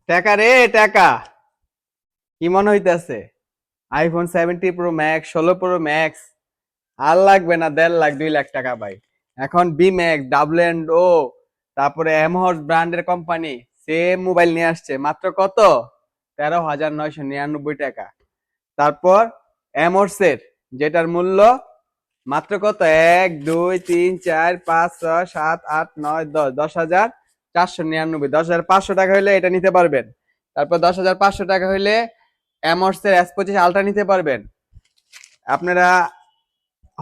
টাকা রে টাকা, কি মনে হইতেছে? IPhone 70 pro max, 16 pro max আর লাগবে না 1.5 লাখ 2 লাখ টাকা ভাই। এখন বি ম্যাক্স, ডাব্লিউ ও, তারপরে এমহর্স ব্র্যান্ডের কোম্পানি সেম মোবাইল নিয়ে আসছে মাত্র কত? 13,999 টাকা। তারপর এমহর্সের যেটার মূল্য মাত্র কত? 1 2 3 4 5 6 7 8 9 10, 10,499, 10,500 টাকা হইলে এটা নিতে পারবেন। তারপর 10,500 টাকা হইলে এমহর্সের S25 আলট্রা নিতে পারবেন। আপনারা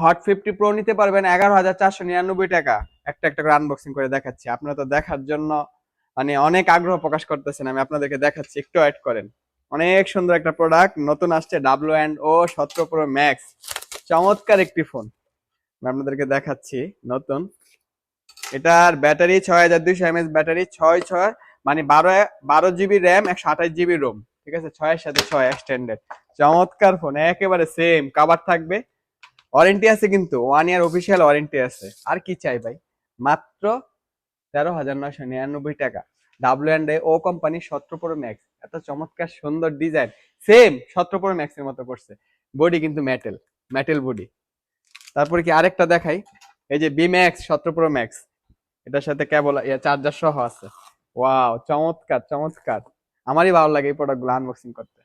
হট 50 প্রো নিতে পারবেন 11,499 টাকা। একটা একটা করে আনবক্সিং করে দেখাচ্ছি, আপনারা তো দেখার জন্য মানে অনেক আগ্রহ প্রকাশ করতেছেন, আমি আপনাদেরকে দেখাচ্ছি, একটু ওয়েট করেন। অনেক সুন্দর একটা প্রোডাক্ট নতুন আসছে, ডাব্লিউ ও 17 প্রো ম্যাক্স, চমৎকার একটি ফোন আমি আপনাদেরকে দেখাচ্ছি নতুন। এটার ব্যাটারি 6200 mAh ব্যাটারি, 6 মানে 12 GB র্যাম, 128 GB রোম, ঠিক আছে, 6 এর সাথে 6 এক্সটেন্ডেড। চমৎকার ফোন, একেবারে সেম কভার থাকবে, ওয়ারেন্টি আছে কিন্তু 1 ইয়ার অফিসিয়াল ওয়ারেন্টি আছে। আর কি চাই ভাই, মাত্র 13,999 টাকা। ডাব্লিউ ও কোম্পানি 17 প্রো ম্যাক্স, এত চমৎকার সুন্দর ডিজাইন, সেম 17 প্রো ম্যাক্স এর মতো করছে। বডি কিন্তু মেটেল, মেটেল বডি। তারপরে কি আরেকটা দেখাই, এই যে বি ম্যাক্স 17 প্রো ম্যাক্স, এটার সাথে কেবল চার্জার সহ আছে। ওয়াও, চমৎকার চমৎকার, আমারই ভালো লাগে এই প্রোডাক্টগুলো আনবক্সিং করতে,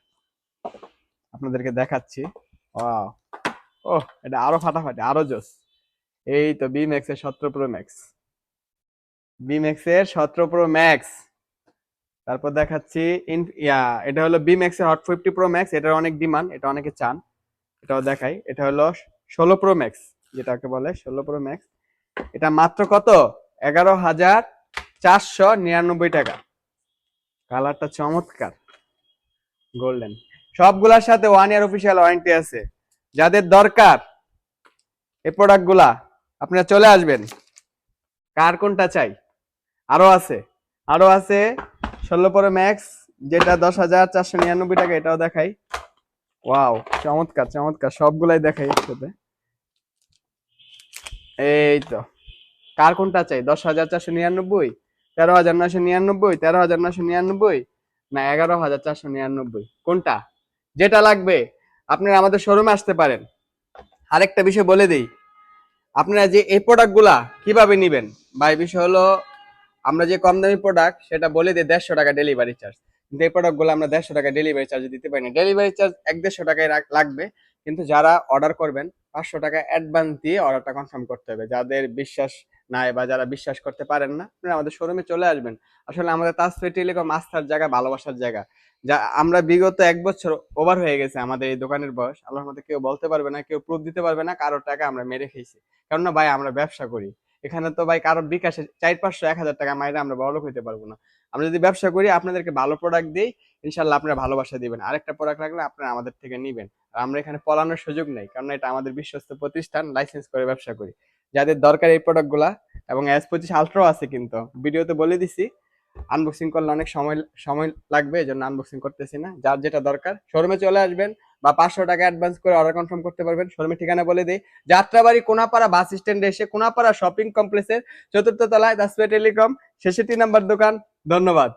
আপনাদেরকে দেখাচ্ছি। ওয়াও, ওহ এটা আরো ফাটাফাটি, আরো জোস। এই তো বি ম্যাক্স এর 17 প্রো ম্যাক্স, বি ম্যাক্স এর 17 প্রো ম্যাক্স। তারপর দেখাচ্ছি এটা হলো বি ম্যাক্স এর হট 50 প্রো ম্যাক্স, এটার অনেক ডিমান্ড, এটা অনেকে চান, এটাও দেখাই। এটা হলো 16 প্রো ম্যাক্স, যেটাকে বলে 16 প্রো ম্যাক্স। এটা মাত্র কত? 11,499 টাকা। কালারটা চমৎকার, গোল্ডেন। সবগুলোর সাথে 1 ইয়ার অফিসিয়াল ওয়ারেন্টি আছে। যাদের দরকার এই প্রোডাক্ট গুলা, আপনারা চলে আসবেন। কার কোনটা চাই? আরো আছে, আরো আছে 16 প্রো ম্যাক্স, যেটা 10,499 টাকা, এটাও দেখাই। ওয়াও, চমৎকার চমৎকার, সবগুলাই দেখাই একসাথে। এই তো, কার কোনটা চাই? 10,499, 13,999, 13,999, না 11,499, কোনটা? যেটা লাগবে আপনারা আমাদের শোরুমে আসতে পারেন। আরেকটা বিষয় বলে দিই, আপনারা যে এই প্রোডাক্টগুলা কিভাবে নিবেন, বা এই বিষয় হলো, আমরা যে কম দামি প্রোডাক্ট সেটা বলে দিই 150 টাকা ডেলিভারি চার্জ, কিন্তু এই প্রোডাক্টগুলো আমরা 150 টাকা ডেলিভারি চার্জ দিতে পারি না। ডেলিভারি চার্জ 1-150 টাকায় লাগবে, কিন্তু যারা অর্ডার করবেন 500 টাকা অ্যাডভান্স দিয়ে অর্ডারটা কনফার্ম করতে হবে। যাদের বিশ্বাস নাই বা যারা বিশ্বাস করতে পারেন না, আপনারা আমাদের শোরুমে চলে আসবেন। আসলে আমাদের তাজফাই টেলিকম আস্থার জায়গা, ভালোবাসার জায়গা। যা আমরা বিগত 1 বছর ওভার হয়ে গেছে আমাদের এই দোকানের বয়স, আল্লাহর মধ্যে কেউ বলতে পারবে না, কেউ প্রুফ দিতে পারবে না কারোর টাকা আমরা মেরে খেয়েছি। কেননা ভাই আমরা ব্যবসা করি, এখানে তো ভাই কারোর বিকাশে 400-500-1,000 টাকা মাইরে আমরা বড়লোক হইতে পারবো না। আমরা যদি ব্যবসা করি, আপনাদেরকে ভালো প্রোডাক্ট দিই, ইনশাল্লাহ আপনারা ভালোবাসা দিবেন, আরেকটা প্রোডাক্ট লাগলে আপনারা আমাদের থেকে নিবেন। আর আমরা এখানে পলানোর সুযোগ নেই, কারণ এটা আমাদের বিশ্বস্ত প্রতিষ্ঠান, লাইসেন্স করে ব্যবসা করি। যাদের দরকার এই প্রোডাক্টগুলা, এবং S25 আলট্রাও আছে, কিন্তু ভিডিওতে বলে দিছি আনবক্সিং করলে অনেক সময় সময় লাগবে, এই জন্য আনবক্সিং করতেছি না। যার যেটা দরকার শোরুমে চলে আসবেন, বা 500 টাকা অ্যাডভান্স করে অর্ডার কনফার্ম করতে পারবেন। শোরুমের ঠিকানা বলে দিই, যাত্রাবাড়ি কোনাপাড়া বাস স্ট্যান্ডে এসে কোনাপাড়া শপিং কমপ্লেক্সের 4র্থ তলায় তাসফিয়া টেলিকম, 66 নাম্বার দোকান। ধন্যবাদ।